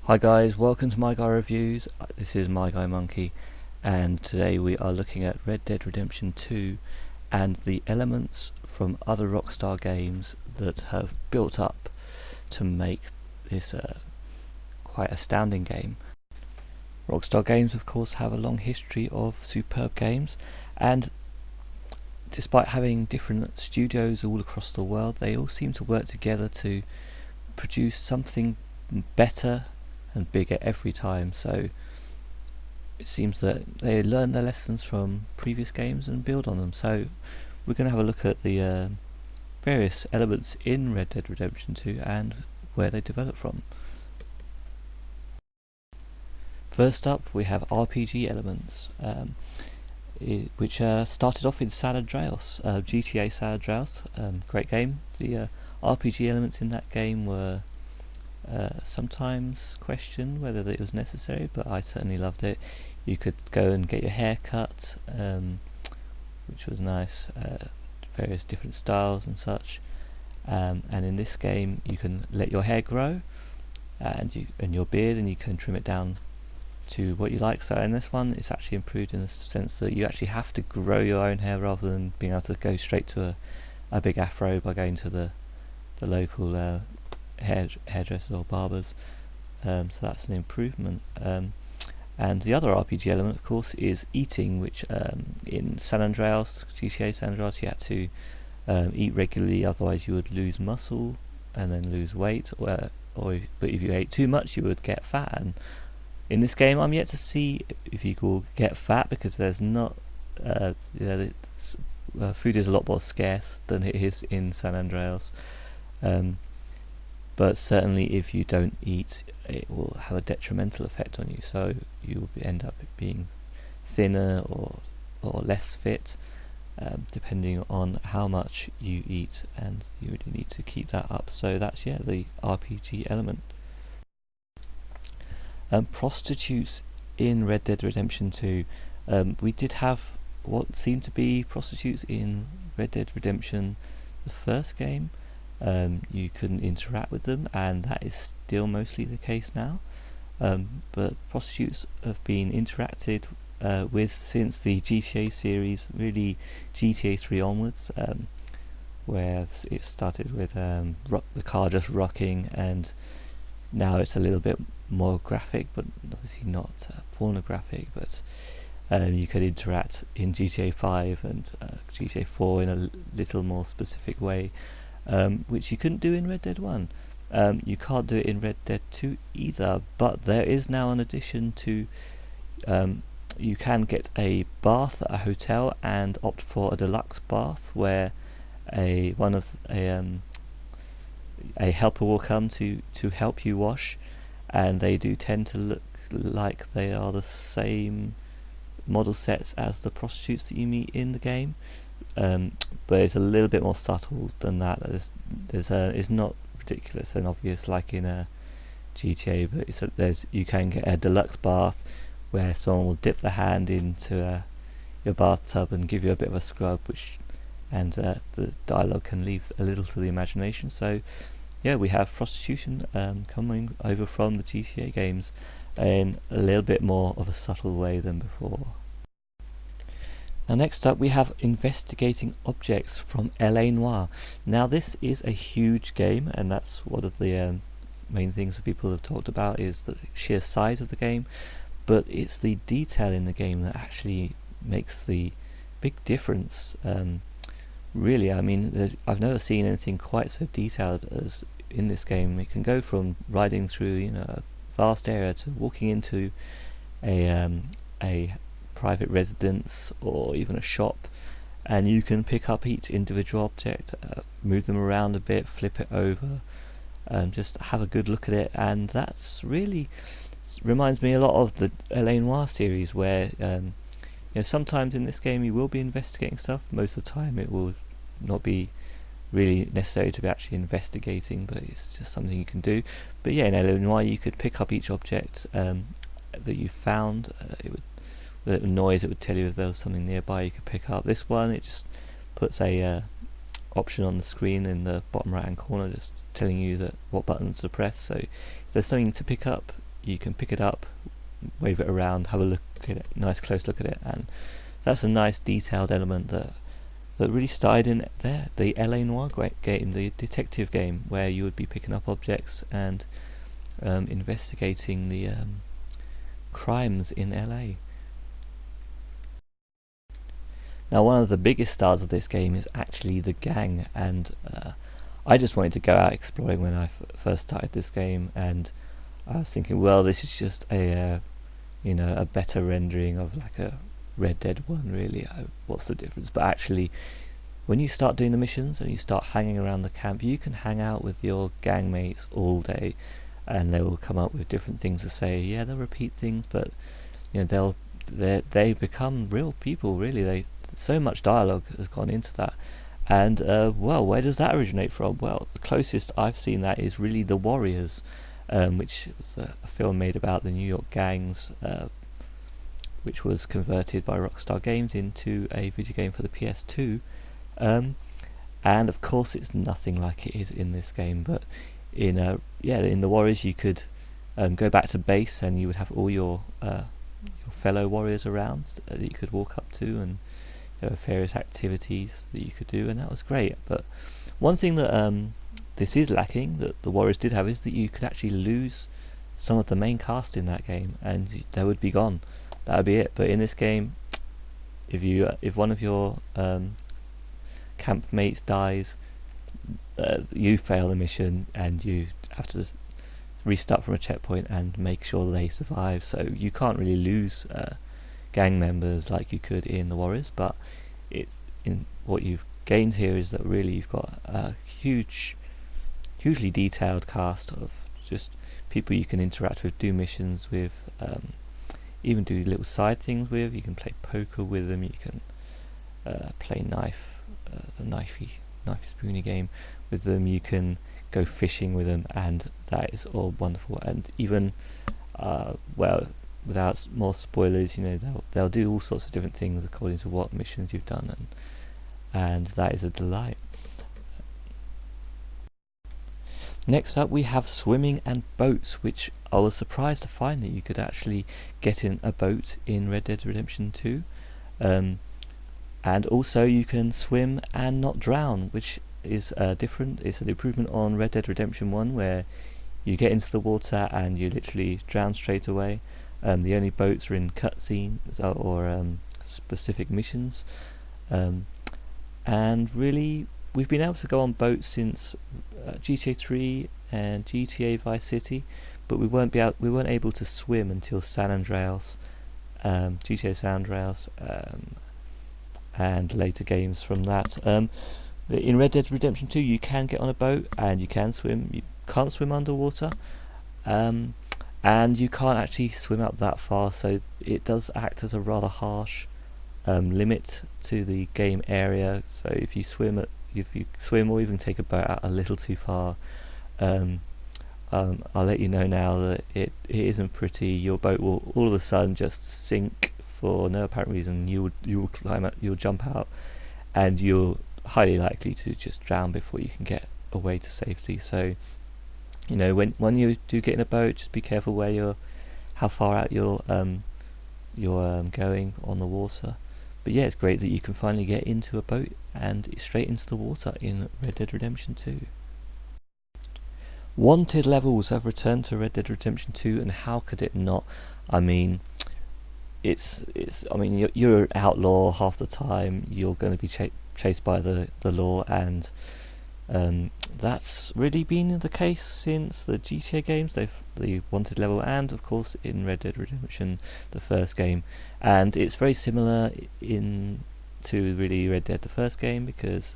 Hi guys, welcome to My Guy Reviews. This is My Guy Monkey, and today we are looking at Red Dead Redemption 2 and the elements from other Rockstar games that have built up to make this quite astounding game. Rockstar Games, of course, have a long history of superb games, and despite having different studios all across the world, they all seem to work together to produce something better and bigger every time. So it seems that they learn their lessons from previous games and build on them. So we're going to have a look at the various elements in Red Dead Redemption 2 and where they develop from. First up, we have RPG elements, which started off in San Andreas, GTA San Andreas, great game. The RPG elements in that game were sometimes questioned whether it was necessary, but I certainly loved it. You could go and get your hair cut, which was nice, various different styles and such. And in this game, you can let your hair grow and your beard, and you can trim it down to what you like. So in this one, it's actually improved in the sense that you actually have to grow your own hair rather than being able to go straight to a big afro by going to the local hairdressers or barbers. So that's an improvement. And the other RPG element, of course, is eating, which in San Andreas, GTA San Andreas, you had to eat regularly, otherwise you would lose muscle and then lose weight, but if you ate too much, you would get fat. And in this game, I'm yet to see if you will get fat, because there's not, food is a lot more scarce than it is in San Andreas. But certainly if you don't eat, it will have a detrimental effect on you, so you will end up being thinner or less fit, depending on how much you eat, and you really need to keep that up. So that's the RPG element. Prostitutes in Red Dead Redemption 2. We did have what seemed to be prostitutes in Red Dead Redemption, the first game. You couldn't interact with them, and that is still mostly the case now. But prostitutes have been interacted with since the GTA series, really GTA 3 onwards, where it started with the car just rocking, and now it's a little bit more graphic, but obviously not pornographic. But you could interact in GTA 5 and GTA 4 in a little more specific way, which you couldn't do in Red Dead 1. You can't do it in Red Dead 2 either, but there is now an addition to, you can get a bath at a hotel and opt for a deluxe bath, where a helper will come to help you wash, and they do tend to look like they are the same model sets as the prostitutes that you meet in the game. But it's a little bit more subtle than that. It's not ridiculous and obvious like in a GTA, but you can get a deluxe bath where someone will dip their hand into your bathtub and give you a bit of a scrub, and the dialogue can leave a little to the imagination. So we have prostitution coming over from the GTA games in a little bit more of a subtle way than before. Now next up, we have investigating objects from L.A. Noire. Now this is a huge game, and that's one of the main things that people have talked about, is the sheer size of the game, but it's the detail in the game that actually makes the big difference. Really, I mean, I've never seen anything quite so detailed as in this game. It can go from riding through a vast area to walking into a private residence or even a shop, and you can pick up each individual object, move them around a bit, flip it over, just have a good look at it. And that's really reminds me a lot of the L.A. Noire series, where sometimes in this game you will be investigating stuff. Most of the time it will not be really necessary to be actually investigating, but it's just something you can do. But in L.A. Noire you could pick up each object that you found. It would, with a noise, it would tell you if there was something nearby you could pick up. This one, it just puts a option on the screen in the bottom right hand corner, just telling you that what buttons to press. So if there's something to pick up, you can pick it up, wave it around, have a look at it, nice close look at it, and that's a nice detailed element that really started in there, the LA Noire game, the detective game, where you would be picking up objects and investigating the crimes in LA. Now, one of the biggest stars of this game is actually the gang, and I just wanted to go out exploring when I first started this game, and I was thinking, well, this is just a a better rendering of like a Red Dead 1, really. What's the difference? But actually, when you start doing the missions and you start hanging around the camp, you can hang out with your gang mates all day, and they will come up with different things to say. Yeah, they'll repeat things, but they become real people, really. So much dialogue has gone into that. And well, where does that originate from? Well, the closest I've seen that is really The Warriors, which was a film made about the New York gangs, which was converted by Rockstar Games into a video game for the PS2. And of course, it's nothing like it is in this game. But in The Warriors, you could go back to base, and you would have all your fellow warriors around that you could walk up to, and there were various activities that you could do, and that was great. But one thing that this is lacking, that the Warriors did have, is that you could actually lose some of the main cast in that game, and they would be gone. That would be it. But in this game, if one of your camp mates dies, you fail the mission, and you have to restart from a checkpoint and make sure they survive. So you can't really lose gang members like you could in the Warriors, but what you've gained here is that really you've got a hugely detailed cast of just people you can interact with, do missions with, even do little side things with. You can play poker with them, you can play the knifey spoony game with them, you can go fishing with them, and that is all wonderful. And even well, without more spoilers, they'll do all sorts of different things according to what missions you've done, and that is a delight. Next up, we have swimming and boats, which I was surprised to find that you could actually get in a boat in Red Dead Redemption 2. And also you can swim and not drown, which is different. It's an improvement on Red Dead Redemption 1, where you get into the water and you literally drown straight away. The only boats are in cutscenes or specific missions. And really, we've been able to go on boats since GTA 3 and GTA Vice City, but we weren't able to swim until San Andreas, GTA San Andreas, and later games from that. In Red Dead Redemption 2, you can get on a boat and you can swim. You can't swim underwater, and you can't actually swim out that far, so it does act as a rather harsh limit to the game area. So if you swim or even take a boat out a little too far, I'll let you know now that it isn't pretty. Your boat will all of a sudden just sink for no apparent reason. You will climb out, you'll jump out, and you're highly likely to just drown before you can get away to safety. So when you do get in a boat, just be careful how far out you're going on the water. But yeah, it's great that you can finally get into a boat and straight into the water in Red Dead Redemption 2. Wanted levels have returned to Red Dead Redemption 2, and how could it not? I mean, you're an outlaw half the time. You're going to be chased by the law, and that's really been the case since the GTA games. The wanted level, and of course in Red Dead Redemption, the first game, and it's very similar to really Red Dead the first game, because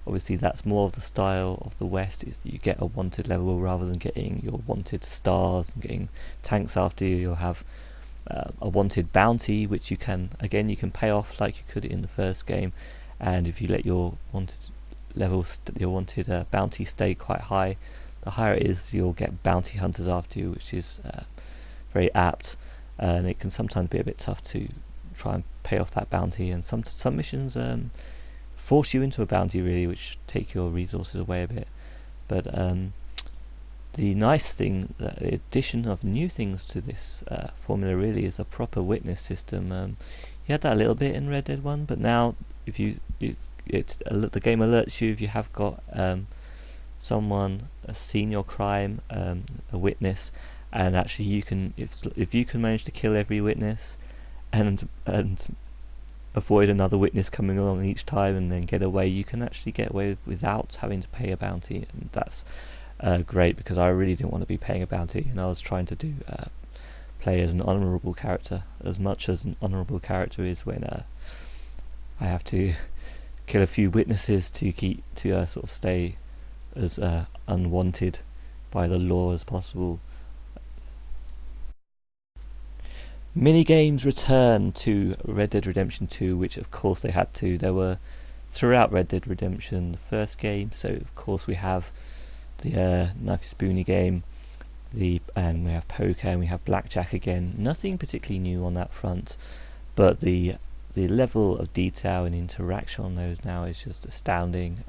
obviously that's more of the style of the West, is that you get a wanted level rather than getting your wanted stars and getting tanks after you. You'll have a wanted bounty, which you can pay off like you could in the first game, and if you let your wanted bounty stay quite high, the higher it is, you'll get bounty hunters after you, which is very apt, and it can sometimes be a bit tough to try and pay off that bounty, and some missions force you into a bounty, really, which take your resources away a bit. But The nice thing, the addition of new things to this formula really is a proper witness system. You had that a little bit in Red Dead 1, but now if the game alerts you if you have got someone seen your crime, a witness, and actually you can, if you can manage to kill every witness and avoid another witness coming along each time and then get away, you can actually get away without having to pay a bounty, and that's great, because I really didn't want to be paying a bounty, and I was trying to play as an honourable character, as much as an honourable character is when I have to kill a few witnesses to sort of stay as unwanted by the law as possible. Mini games return to Red Dead Redemption 2, which of course they had to. There were throughout Red Dead Redemption, the first game, so of course we have the knifey spoony game, and we have poker, and we have blackjack again. Nothing particularly new on that front, but the level of detail and interaction on those now is just astounding.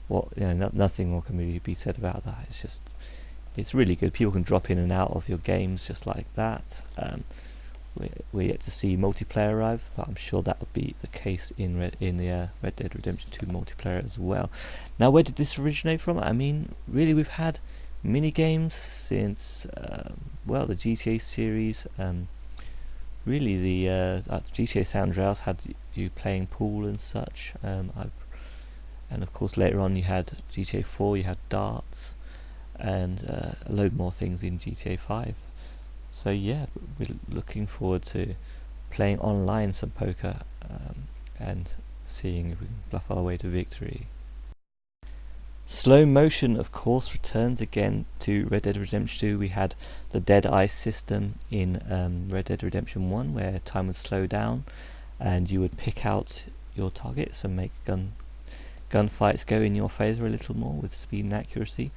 Nothing more can really be said about that. It's really good. People can drop in and out of your games just like that. We're yet to see multiplayer arrive, but I'm sure that will be the case in the Red Dead Redemption 2 multiplayer as well. Now, where did this originate from? I mean, really, we've had mini games since the GTA series. Really, the GTA San Andreas had you playing pool and such. And of course, later on, you had GTA 4. You had darts, and a load more things in GTA 5. So yeah, we're looking forward to playing online some poker, and seeing if we can bluff our way to victory. Slow motion, of course, returns again to Red Dead Redemption 2. We had the Dead Ice system in Red Dead Redemption 1, where time would slow down and you would pick out your targets and make gunfights go in your favour a little more with speed and accuracy.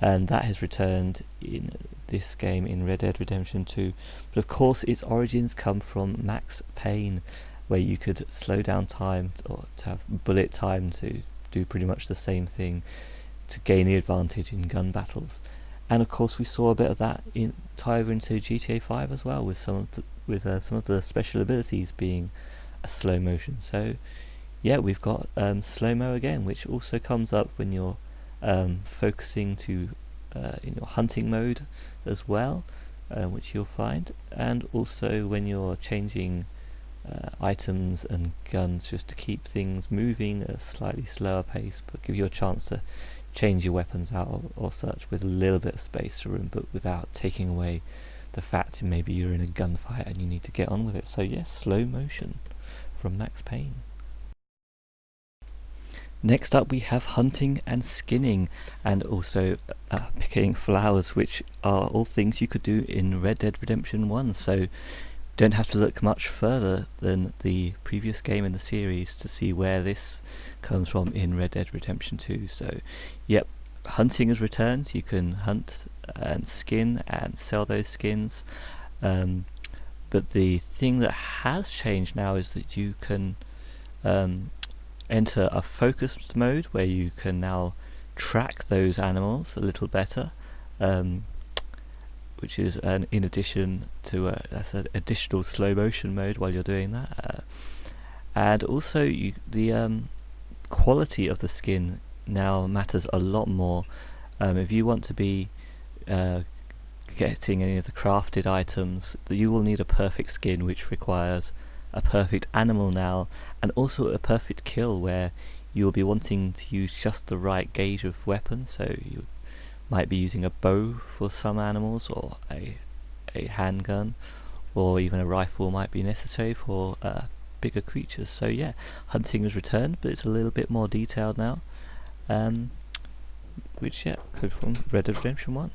And that has returned in this game in Red Dead Redemption 2. But of course its origins come from Max Payne, where you could slow down time or to have bullet time to do pretty much the same thing to gain the advantage in gun battles. And of course we saw a bit of that tie over into GTA 5 as well, with some of the special abilities being a slow motion. So yeah, we've got slow-mo again, which also comes up when you're focusing in your hunting mode as well, which you'll find, and also when you're changing items and guns, just to keep things moving at a slightly slower pace, but give you a chance to change your weapons out or such with a little bit of space to room, but without taking away the fact maybe you're in a gunfight and you need to get on with it. So yes, slow motion from Max Payne. Next up we have hunting and skinning, and also picking flowers, which are all things you could do in Red Dead Redemption 1, so don't have to look much further than the previous game in the series to see where this comes from in Red Dead Redemption 2. So yep, hunting has returned. You can hunt and skin and sell those skins, but the thing that has changed now is that you can enter a focused mode where you can now track those animals a little better, which is in addition to that's an additional slow motion mode while you're doing that, and also the quality of the skin now matters a lot more. If you want to be getting any of the crafted items, you will need a perfect skin, which requires a perfect animal now, and also a perfect kill, where you'll be wanting to use just the right gauge of weapon. So you might be using a bow for some animals, or a handgun, or even a rifle might be necessary for bigger creatures. So yeah, hunting has returned, but it's a little bit more detailed now, which comes from Red Dead Redemption 1.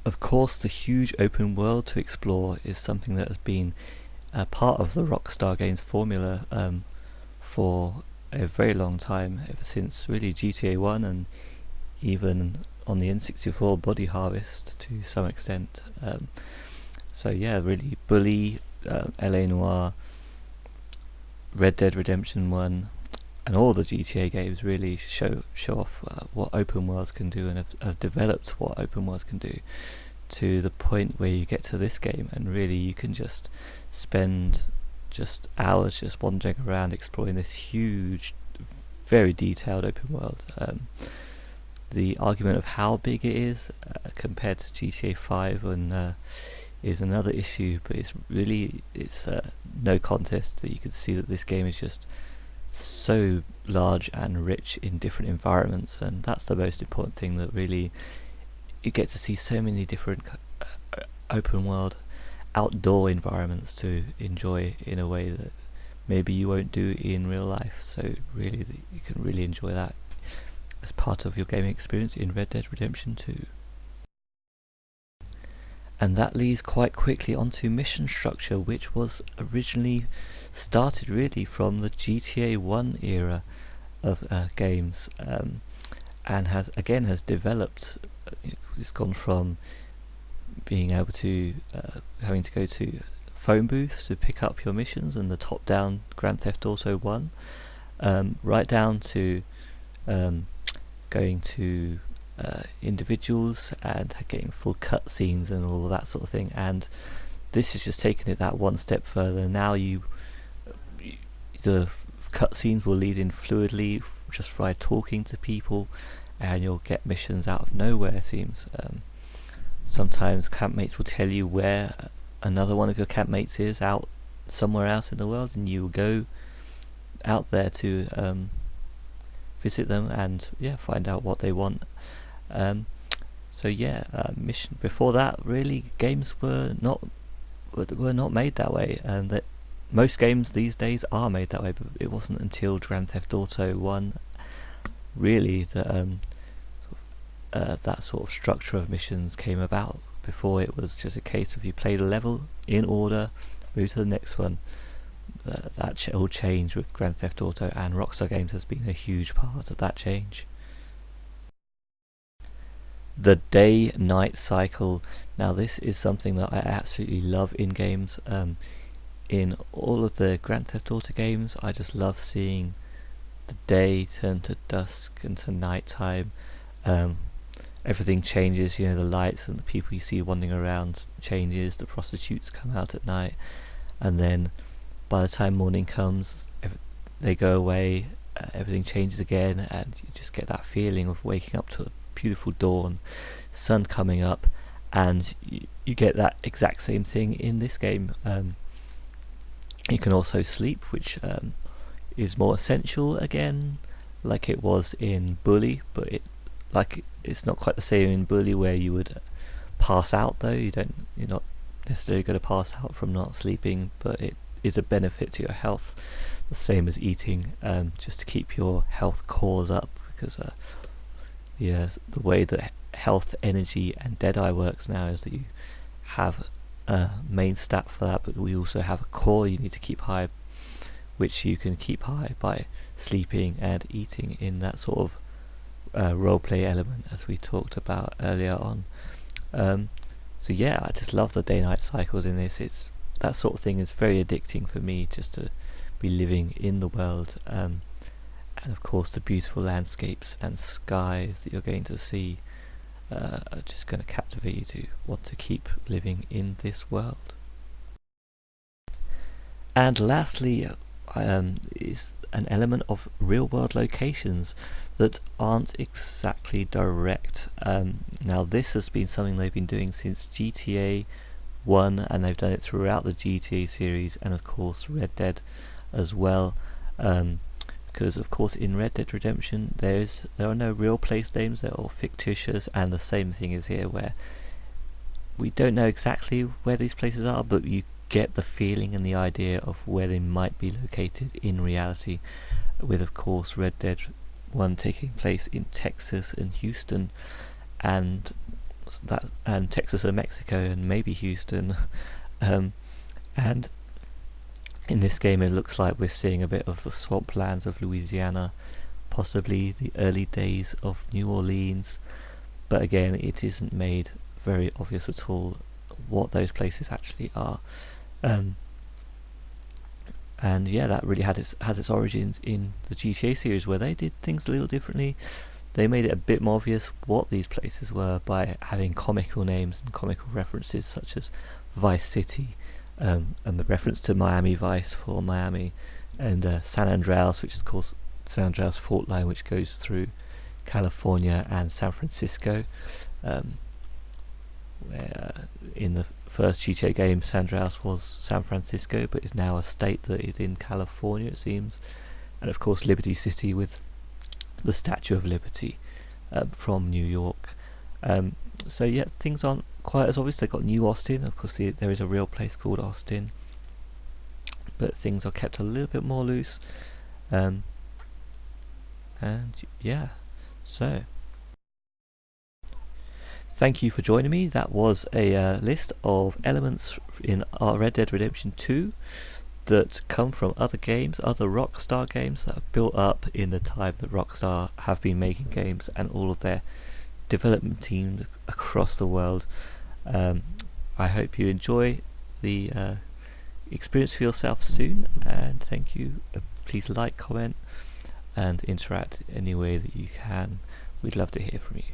Of course, the huge open world to explore is something that has been part of the Rockstar Games formula for a very long time, ever since really GTA 1, and even on the N64 Body Harvest to some extent. So yeah, really Bully, LA Noire, Red Dead Redemption 1, and all the GTA games really show off what open worlds can do, and have developed what open worlds can do, to the point where you get to this game and really you can just spend just hours just wandering around exploring this huge, very detailed open world. The argument of how big it is compared to GTA 5 is another issue, but it's no contest that you can see that this game is just so large and rich in different environments, and that's the most important thing, that really you get to see so many different open world outdoor environments to enjoy in a way that maybe you won't do in real life. So really you can really enjoy that as part of your gaming experience in Red Dead Redemption 2. And that leads quite quickly onto mission structure, which was originally started really from the GTA 1 era of games, and has developed. It's gone from being able to having to go to phone booths to pick up your missions and the top-down Grand Theft Auto 1, right down to going to individuals and getting full cutscenes and all that sort of thing. And this has just taken it that one step further. Now the cutscenes will lead in fluidly just by talking to people, and you'll get missions out of nowhere, it seems. Sometimes campmates will tell you where another one of your campmates is out somewhere else in the world, and you will go out there to visit them and find out what they want. Mission before that, really games were not made that way, and that most games these days are made that way, but it wasn't until Grand Theft Auto 1 really that that sort of structure of missions came about. Before, it was just a case of you played a level in order, move to the next one. That all changed with Grand Theft Auto, and Rockstar Games has been a huge part of that change. The day-night cycle. Now this is something that I absolutely love in games. In all of the Grand Theft Auto games, I just love seeing the day turn to dusk and to nighttime. Everything changes, the lights and the people you see wandering around changes, the prostitutes come out at night, and then by the time morning comes, they go away, everything changes again, and you just get that feeling of waking up to a beautiful dawn, sun coming up, and you get that exact same thing in this game. You can also sleep, which is more essential again, like it was in Bully, but it's not quite the same in Bully, where you would pass out though. You're not necessarily going to pass out from not sleeping, but it is a benefit to your health, the same as eating, just to keep your health cores up, because the way that health, energy and Deadeye works now is that you have a main stat for that, but we also have a core you need to keep high, which you can keep high by sleeping and eating in that sort of roleplay element, as we talked about earlier on. I just love the day-night cycles in this. It's that sort of thing is very addicting for me, just to be living in the world, and of course the beautiful landscapes and skies that you're going to see are just going to captivate you to want to keep living in this world. And lastly, is an element of real-world locations that aren't exactly direct. Now this has been something they've been doing since GTA 1, and they've done it throughout the GTA series, and of course Red Dead as well, because of course in Red Dead Redemption there are no real place names, they're all fictitious, and the same thing is here, where we don't know exactly where these places are, but you get the feeling and the idea of where they might be located in reality, with of course Red Dead 1 taking place in Texas and Houston, and Texas and Mexico, and maybe Houston, and in this game it looks like we're seeing a bit of the swamplands of Louisiana, possibly the early days of New Orleans, but again it isn't made very obvious at all what those places actually are. And yeah, that really has its origins in the GTA series, where they did things a little differently. They made it a bit more obvious what these places were by having comical names and comical references, such as Vice City, and the reference to Miami Vice for Miami, and San Andreas, which is called San Andreas Fault Line, which goes through California and San Francisco. Um, where in the first GTA game, San Andreas was San Francisco, but is now a state that is in California, it seems. And of course, Liberty City with the Statue of Liberty from New York. Um, so yeah, things aren't quite as obvious. They've got New Austin, of course. There is a real place called Austin, but things are kept a little bit more loose. Um, and yeah, so thank you for joining me. That was a list of elements in our Red Dead Redemption 2 that come from other games, other Rockstar games that have built up in the time that Rockstar have been making games, and all of their development teams across the world. Um, I hope you enjoy the experience for yourself soon, and thank you. Please like, comment, and interact any way that you can. We'd love to hear from you.